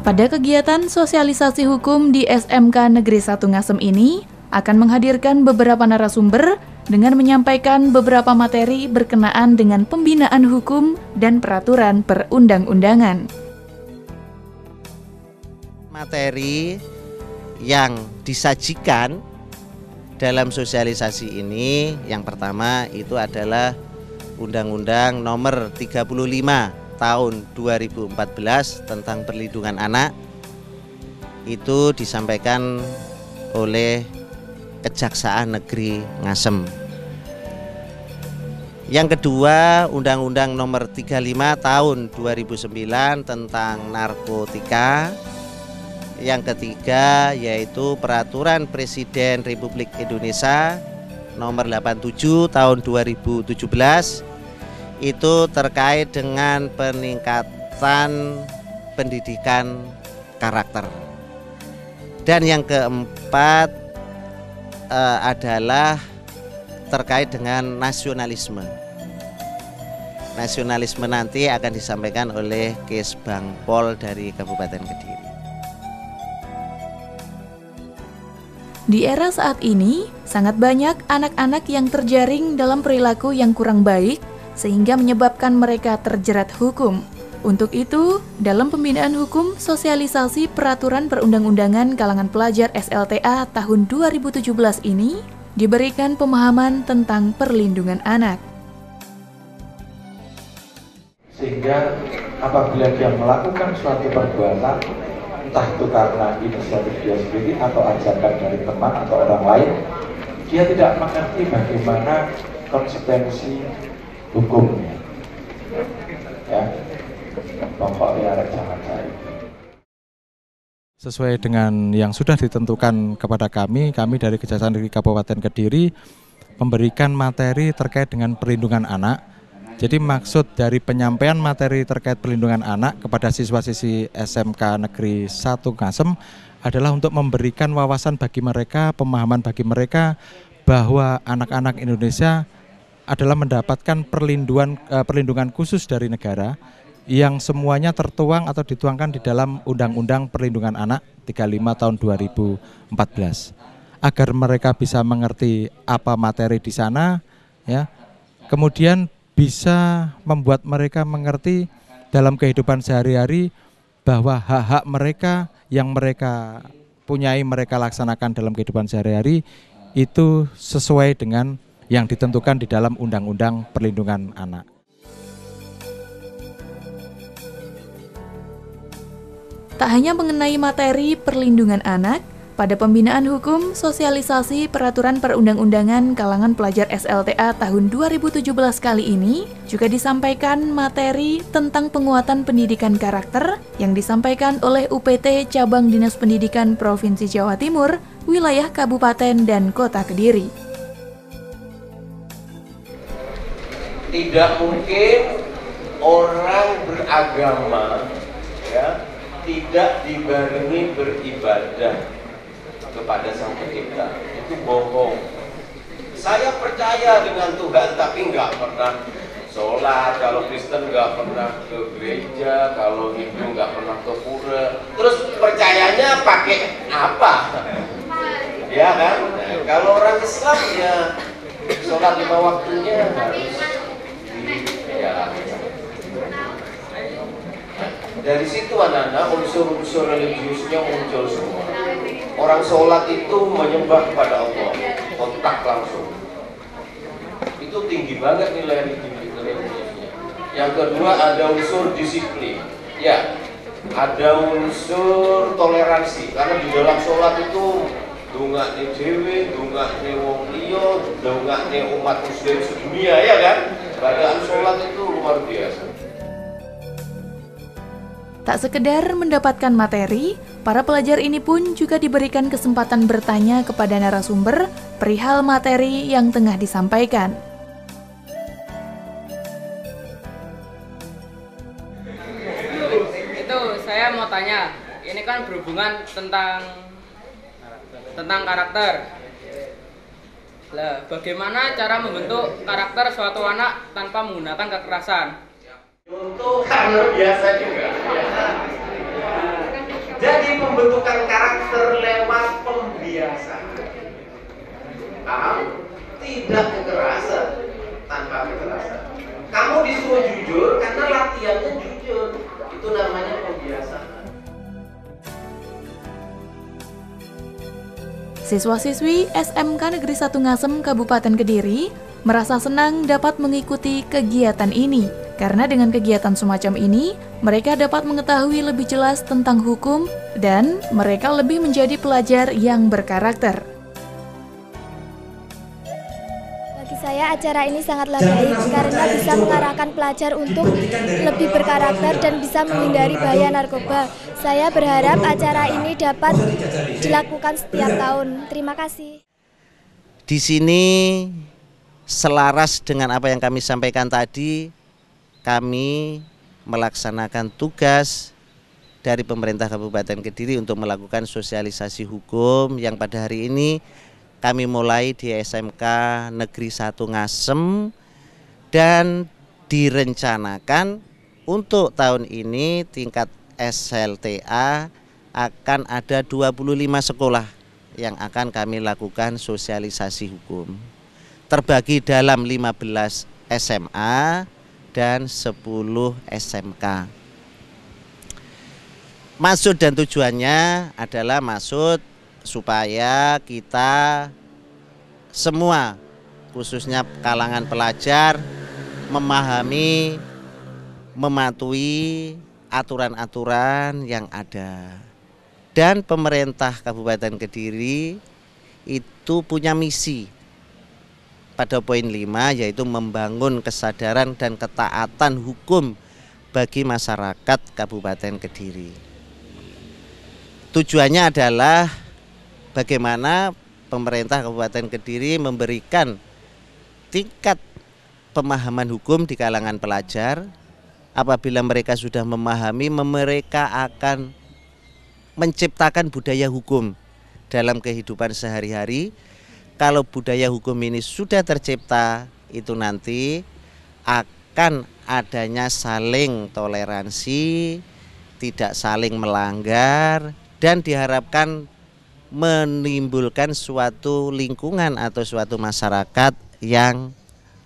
Pada kegiatan sosialisasi hukum di SMK Negeri 1 Ngasem ini akan menghadirkan beberapa narasumber dengan menyampaikan beberapa materi berkenaan dengan pembinaan hukum dan peraturan perundang-undangan. Materi yang disajikan dalam sosialisasi ini yang pertama itu adalah Undang-Undang Nomor 35 Tahun 2014 tentang perlindungan anak. Itu disampaikan oleh Kejaksaan Negeri Ngasem. Yang kedua, Undang-Undang Nomor 35 Tahun 2009 tentang narkotika. Yang ketiga yaitu Peraturan Presiden Republik Indonesia Nomor 87 Tahun 2017. Itu terkait dengan peningkatan pendidikan karakter. Dan yang keempat adalah terkait dengan nasionalisme. Nasionalisme nanti akan disampaikan oleh Kesbangpol dari Kabupaten Kediri. Di era saat ini, sangat banyak anak-anak yang terjaring dalam perilaku yang kurang baik sehingga menyebabkan mereka terjerat hukum. Untuk itu, dalam pembinaan hukum sosialisasi peraturan perundang-undangan kalangan pelajar SLTA tahun 2017 ini diberikan pemahaman tentang perlindungan anak. Sehingga apabila dia melakukan suatu perbuatan, entah itu karena inisiatif dia sendiri atau ajakan dari teman atau orang lain, dia tidak mengerti bagaimana konsekuensi hukumnya. Ya, pokoknya jangan cari. Sesuai dengan yang sudah ditentukan kepada kami dari Kejaksaan Negeri Kabupaten Kediri memberikan materi terkait dengan perlindungan anak. Jadi maksud dari penyampaian materi terkait perlindungan anak kepada siswa-siswi SMK Negeri 1 Ngasem adalah untuk memberikan wawasan bagi mereka, pemahaman bagi mereka bahwa anak-anak Indonesia adalah mendapatkan perlindungan khusus dari negara yang semuanya tertuang atau dituangkan di dalam Undang-Undang Perlindungan Anak 35 tahun 2014. Agar mereka bisa mengerti apa materi di sana, ya. Kemudian bisa membuat mereka mengerti dalam kehidupan sehari-hari bahwa hak-hak mereka yang mereka punyai, mereka laksanakan dalam kehidupan sehari-hari itu sesuai dengan yang ditentukan di dalam Undang-Undang Perlindungan Anak. Tak hanya mengenai materi perlindungan anak, pada pembinaan hukum sosialisasi peraturan perundang-undangan kalangan pelajar SLTA tahun 2017 kali ini juga disampaikan materi tentang penguatan pendidikan karakter yang disampaikan oleh UPT Cabang Dinas Pendidikan Provinsi Jawa Timur, wilayah Kabupaten dan Kota Kediri. Tidak mungkin orang beragama ya tidak dibarengi beribadah kepada Sang Pencipta. Itu bohong. Saya percaya dengan Tuhan tapi nggak pernah sholat. Kalau Kristen nggak pernah ke gereja, kalau Hindu nggak pernah ke pura. Terus percayanya pakai apa? Ya kan? Nah, kalau orang Islam ya sholat 5 waktunya harus dari situ anak-anak unsur-unsur religiusnya muncul semua. Orang sholat itu menyembah kepada Allah, kontak langsung. Itu tinggi banget nilai religiusnya. Yang kedua ada unsur disiplin. Ya, ada unsur toleransi. Karena di dalam sholat itu dongakne dhewe, dongakne wong liya, dongakne umat muslim sedunia, ya kan? Bacaan sholat itu luar biasa. Tak sekedar mendapatkan materi, para pelajar ini pun juga diberikan kesempatan bertanya kepada narasumber perihal materi yang tengah disampaikan. Itu saya mau tanya, ini kan berhubungan tentang karakter. Lah, bagaimana cara membentuk karakter suatu anak tanpa menggunakan kekerasan? Untuk luar biasa juga. pembentukan karakter lewat pembiasaan. Paham? Tidak kekerasan, tanpa kekerasan. Kamu disuruh jujur karena latihannya jujur. Itu namanya pembiasaan. Siswa-siswi SMK Negeri 1 Ngasem Kabupaten Kediri merasa senang dapat mengikuti kegiatan ini. Karena dengan kegiatan semacam ini, mereka dapat mengetahui lebih jelas tentang hukum dan mereka lebih menjadi pelajar yang berkarakter. Bagi saya acara ini sangatlah baik karena bisa mengarahkan pelajar untuk lebih berkarakter dan bisa menghindari bahaya narkoba. Saya berharap acara ini dapat dilakukan setiap tahun. Terima kasih. Di sini selaras dengan apa yang kami sampaikan tadi, kami melaksanakan tugas dari pemerintah Kabupaten Kediri untuk melakukan sosialisasi hukum yang pada hari ini kami mulai di SMK Negeri 1 Ngasem dan direncanakan untuk tahun ini tingkat SLTA akan ada 25 sekolah yang akan kami lakukan sosialisasi hukum. Terbagi dalam 15 SMA dan 10 SMK. Maksud dan tujuannya adalah supaya kita semua, khususnya kalangan pelajar, memahami, mematuhi aturan-aturan yang ada. Dan pemerintah Kabupaten Kediri itu punya misi pada poin 5, yaitu membangun kesadaran dan ketaatan hukum bagi masyarakat Kabupaten Kediri. Tujuannya adalah bagaimana pemerintah Kabupaten Kediri memberikan tingkat pemahaman hukum di kalangan pelajar. Apabila mereka sudah memahami, mereka akan menciptakan budaya hukum dalam kehidupan sehari-hari. Kalau budaya hukum ini sudah tercipta, itu nanti akan adanya saling toleransi, tidak saling melanggar, dan diharapkan menimbulkan suatu lingkungan atau suatu masyarakat yang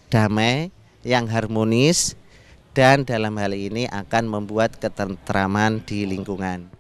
damai, yang harmonis, dan dalam hal ini akan membuat ketentraman di lingkungan.